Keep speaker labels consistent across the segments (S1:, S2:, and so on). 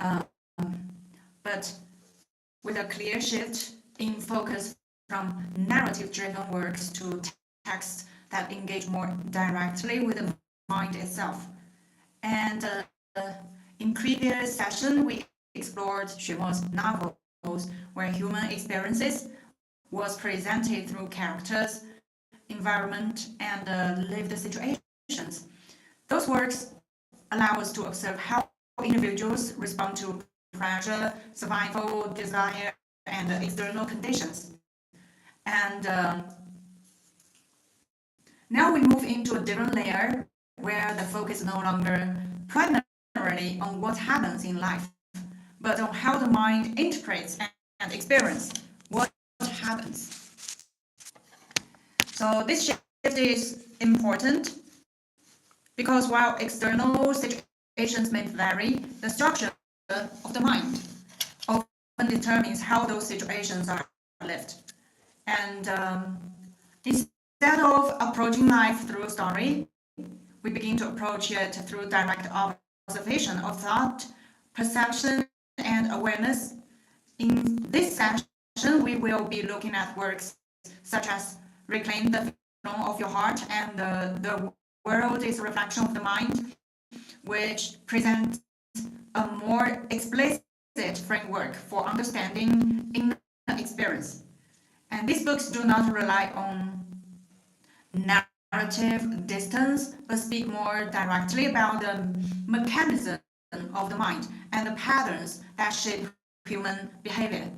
S1: um, but with a clear shift in focus from narrative-driven works to texts that engage more directly with the mind itself. And in previous session, we explored Xuemo's novels, where human experiences was presented through characters, environment, and lived situations. Those works allow us to observe how individuals respond to pressure, survival, desire, and external conditions. And now we move into a different layer where the focus is no longer primarily on what happens in life, but on how the mind interprets and experiences what happens. So this shift is important because while external situations may vary, the structure of the mind often determines how those situations are lived. And instead of approaching life through a story, we begin to approach it through direct observation of thought, perception, and awareness. In this session, we will be looking at works such as Reclaim the Throne of Your Heart and The World is a Reflection of the Mind, which presents a more explicit framework for understanding inner experience. And these books do not rely on narrative distance, but speak more directly about the mechanism of the mind and the patterns that shape human behavior.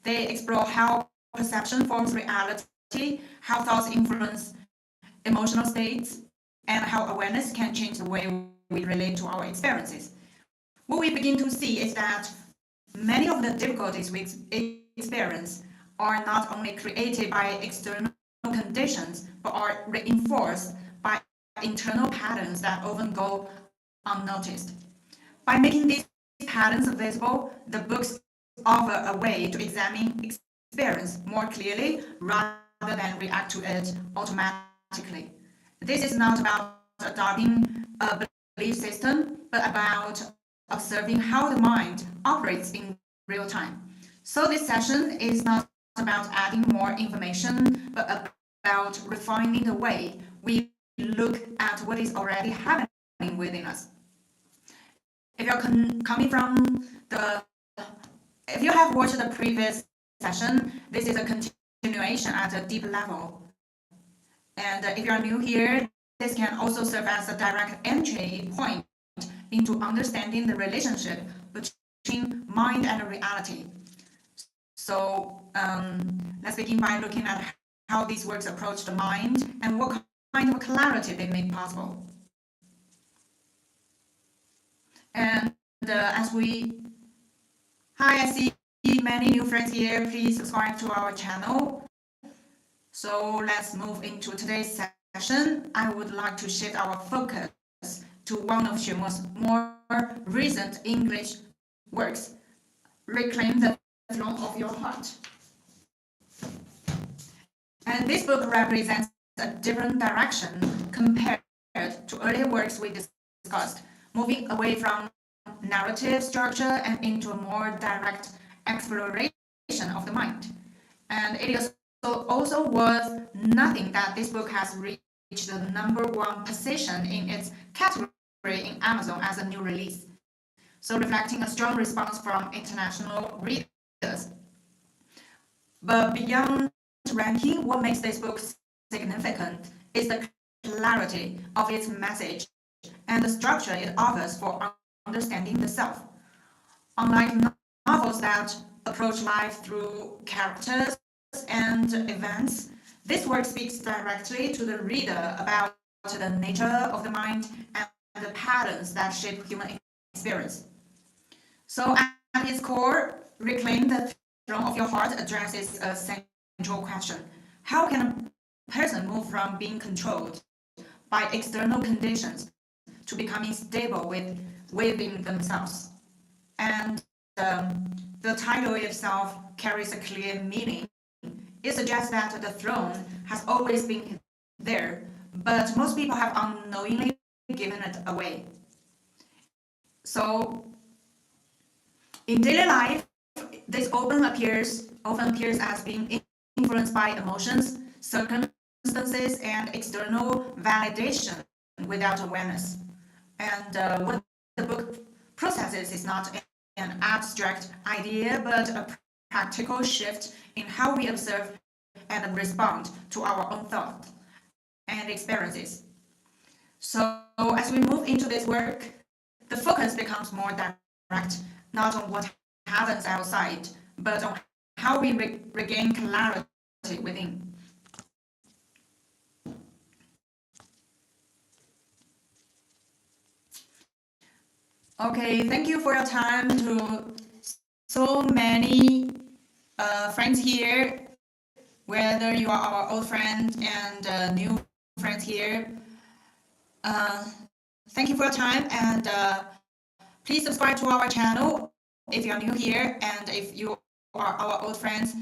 S1: They explore how perception forms reality, how thoughts influence emotional states, and how awareness can change the way we relate to our experiences. What we begin to see is that many of the difficulties we experience are not only created by external conditions, but are reinforced by internal patterns that often go unnoticed. By making these patterns visible, the books offer a way to examine experience more clearly rather than react to it automatically. This is not about adopting a belief system, but about observing how the mind operates in real time. So this session is not about adding more information, but about refining the way we look at what is already happening within us. If you're coming from if you have watched the previous session, this is a continuation at a deep level. And if you are new here, this can also serve as a direct entry point into understanding the relationship between mind and reality. So let's begin by looking at how these works approach the mind and what kind of clarity they make possible. And hi, I see many new friends here. Please subscribe to our channel. So let's move into today's session. I would like to shift our focus to one of Xuemo's more recent English works, Reclaim the Throne of Your Heart. And this book represents a different direction compared to earlier works we discussed, moving away from narrative structure and into a more direct exploration of the mind. And it is also worth noting that this book has reached the #1 position in its category in Amazon as a new release, so reflecting a strong response from international readers. But beyond ranking, what makes this book significant is the clarity of its message and the structure it offers for understanding the self. Unlike novels that approach life through characters and events, this work speaks directly to the reader about the nature of the mind and the patterns that shape human experience. So at its core, Reclaim the Throne of Your Heart addresses a central question. How can a person move from being controlled by external conditions to becoming stable within themselves? And the title itself carries a clear meaning. It suggests that the throne has always been there, but most people have unknowingly given it away. So In daily life, this often appears as being influenced by emotions, circumstances, and external validation without awareness. And what the book processes is not an abstract idea, but a practical shift in how we observe and respond to our own thoughts and experiences. So as we move into this work, the focus becomes more direct, not on what happens outside, but on how we regain clarity within. Okay, thank you for your time to so many friends here, whether you are our old friends and new friends here. Uh, Thank you for your time, and please subscribe to our channel if you are new here, and if you are our old friends,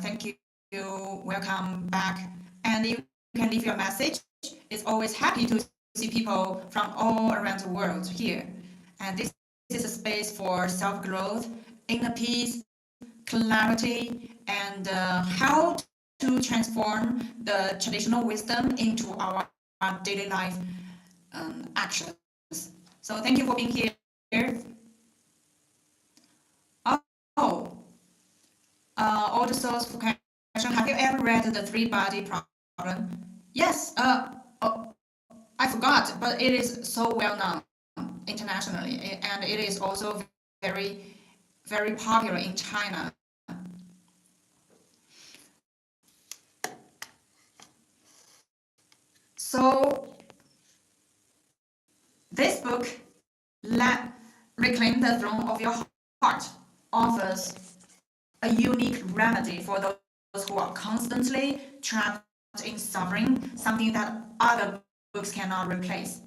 S1: thank you. Welcome back, and you can leave your message. It's always happy to see people from all around the world here, and this is a space for self-growth, inner peace, clarity, and how to transform the traditional wisdom into our daily life actions. So thank you for being here. Oh, old source question. Have you ever read The Three-Body Problem? Yes. Oh, I forgot, but it is so well known internationally, and it is also very, very popular in China. So this book, Reclaim the Throne of Your Heart, offers a unique remedy for those who are constantly trapped in suffering, something that other books cannot replace.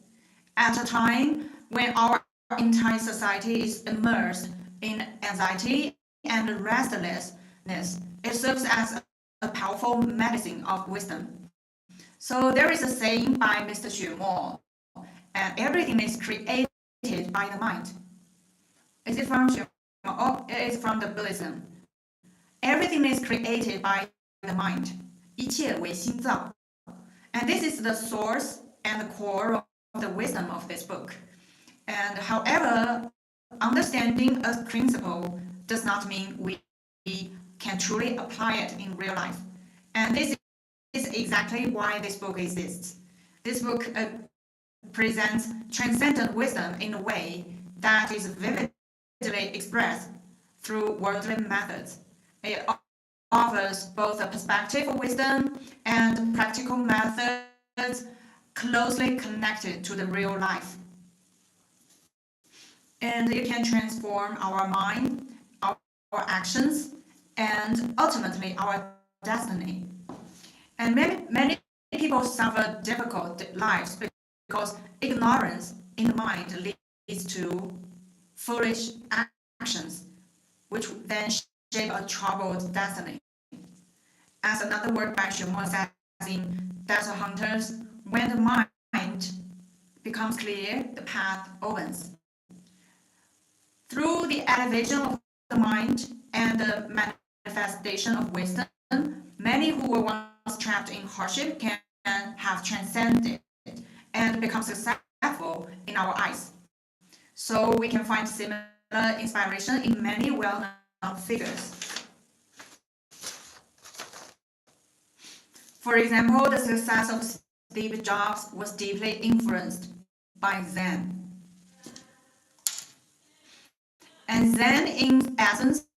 S1: At a time when our entire society is immersed in anxiety and restlessness, it serves as a powerful medicine of wisdom. So there is a saying by Mr. Xuemo, and everything is created by the mind. Is it from Xuemo? Oh, it is from the Buddhism. Everything is created by the mind. 一切为心造. And this is the source and the core of the wisdom of this book. And however, understanding a principle does not mean we can truly apply it in real life. And this is exactly why this book exists. This book presents transcendent wisdom in a way that is vividly expressed through worldly methods. It offers both a perspective of wisdom and practical methods closely connected to the real life. And it can transform our mind, our actions, and ultimately our destiny. And many people suffer difficult lives because ignorance in the mind leads to foolish actions, which then shape a troubled destiny. As another word by Xuemo says in Desert Hunters, when the mind becomes clear, the path opens. Through the elevation of the mind and the manifestation of wisdom, many who were once trapped in hardship can have transcended and become successful in our eyes. So we can find similar inspiration in many well-known figures. For example, the success of Steve Jobs was deeply influenced by Zen. And Zen, in essence,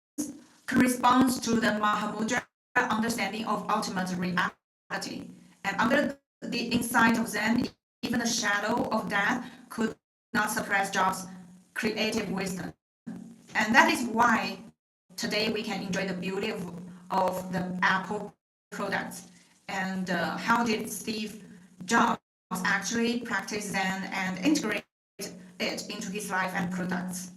S1: corresponds to the Mahamudra understanding of ultimate reality. And under the insight of Zen, even the shadow of death could not suppress Jobs' creative wisdom. And that is why today we can enjoy the beauty of the Apple products. And how did Steve Jobs actually practice Zen and integrate it into his life and products?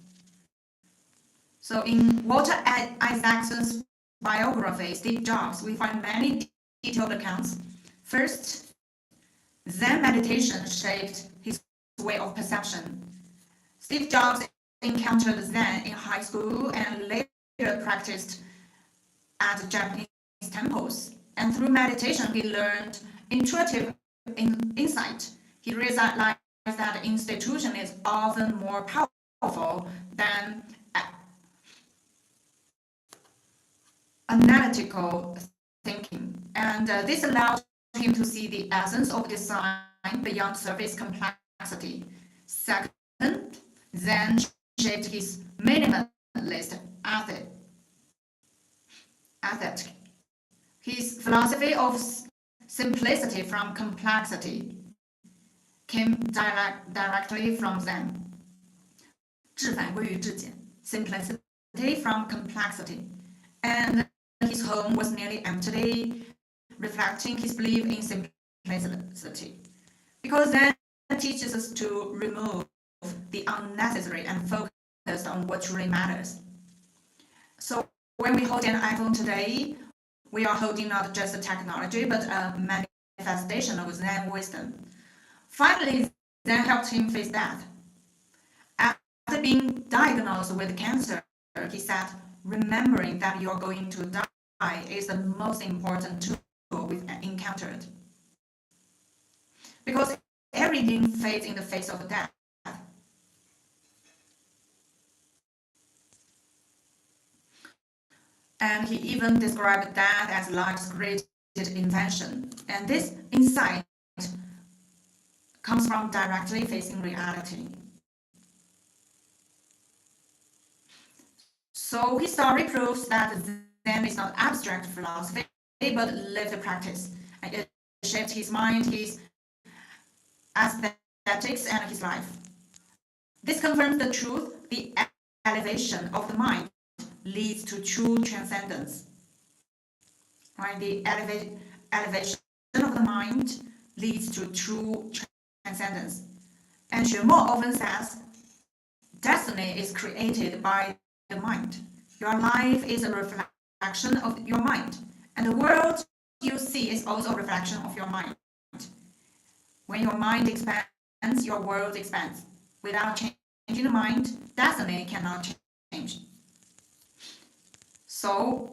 S1: So in Walter Isaacson's biography, Steve Jobs, we find many detailed accounts. First, Zen meditation shaped his way of perception. Steve Jobs encountered Zen in high school and later practiced at Japanese temples. And through meditation, he learned intuitive insight. He realized that institution is often more powerful than analytical thinking. And this allowed him to see the essence of design beyond surface complexity. Second, Zen shaped his minimalist ethic. His philosophy of simplicity from complexity came directly from Zen. 质反归于质简 simplicity from complexity. And his home was nearly empty, reflecting his belief in simplicity. Because Zen teaches us to remove the unnecessary and focus on what truly matters. So when we hold an iPhone today, we are holding not just a technology, but a manifestation of Zen wisdom. Finally, Zen helped him face death. After being diagnosed with cancer, he said, remembering that you're going to die is the most important tool we've encountered. Because everything fades in the face of death. And he even described death as life's greatest invention. And this insight comes from directly facing reality. So his story proves that Zen is not abstract philosophy, but lived practice. And it shaped his mind, his aesthetics, and his life. This confirms the truth: the elevation of the mind leads to true transcendence. Right? The elevation of the mind leads to true transcendence. And Xuemo often says, destiny is created by the mind. Your life is a reflection of your mind, and the world you see is also a reflection of your mind. When your mind expands, your world expands. Without changing the mind, destiny cannot change. So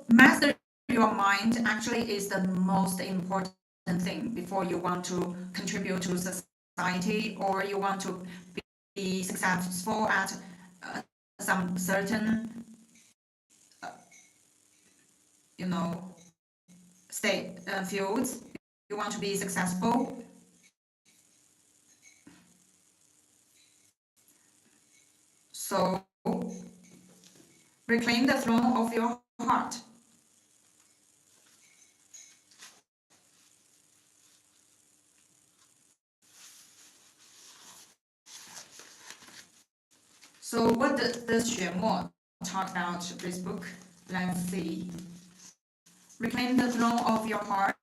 S1: master your mind actually is the most important thing before you want to contribute to society or you want to be successful at some certain state fields. You want to be successful. So reclaim the throne of your heart. So what does Xuemo talk about this book? Let's see. Reclaim the throne of your heart.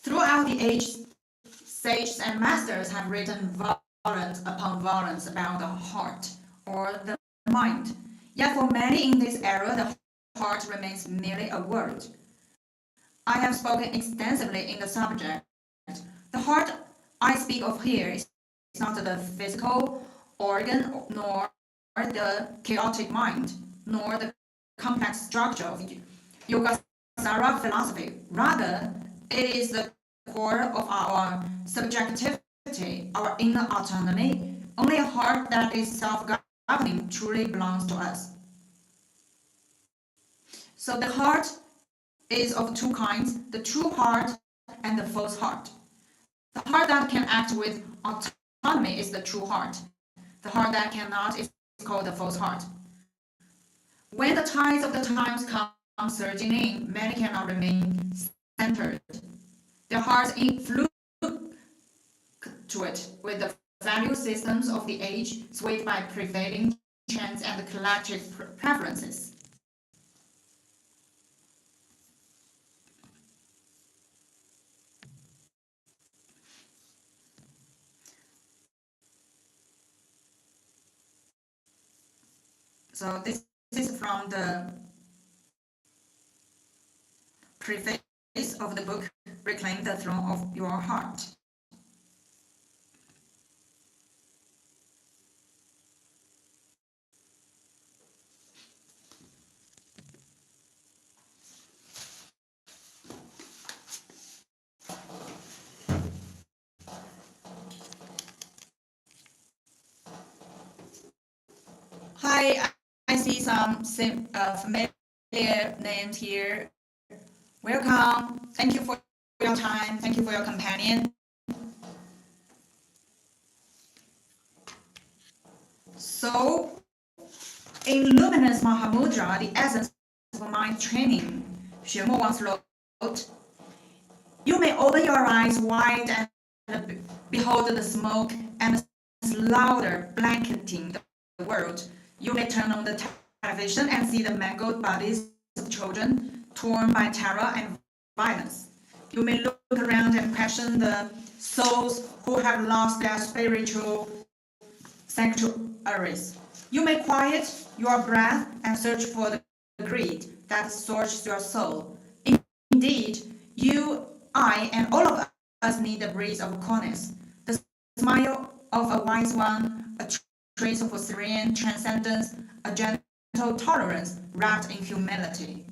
S1: Throughout the ages, sages and masters have written volumes upon volumes about the heart or the mind. Yet for many in this era, the heart remains merely a word. I have spoken extensively in the subject. The heart I speak of here is not the physical organ, nor the chaotic mind, nor the complex structure of Yogasara philosophy. Rather, it is the core of our subjectivity, our inner autonomy. Only a heart that is self-governing truly belongs to us. So the heart is of two kinds, the true heart and the false heart. The heart that can act with autonomy is the true heart. The heart that cannot is called the false heart. When the tides of the times come surging in, many cannot remain centered. Their hearts fluctuate with the value systems of the age, swayed by prevailing trends and collective preferences. So this is from the preface of the book, Reclaim the Throne of Your Heart. Hi, I see some familiar names here. Welcome. Thank you for your time. Thank you for your companion. So, in Luminous Mahamudra, the essence of mind training, Xuemo once wrote, "You may open your eyes wide and behold the smoke and louder blanketing the world. You may turn on the television and see the mangled bodies of children torn by terror and violence. You may look around and question the souls who have lost their spiritual sanctuaries. You may quiet your breath and search for the greed that scorches your soul. Indeed, you, I, and all of us need a breeze of coolness, the smile of a wise one, a trace of serene transcendence, a gentle tolerance wrapped in humility."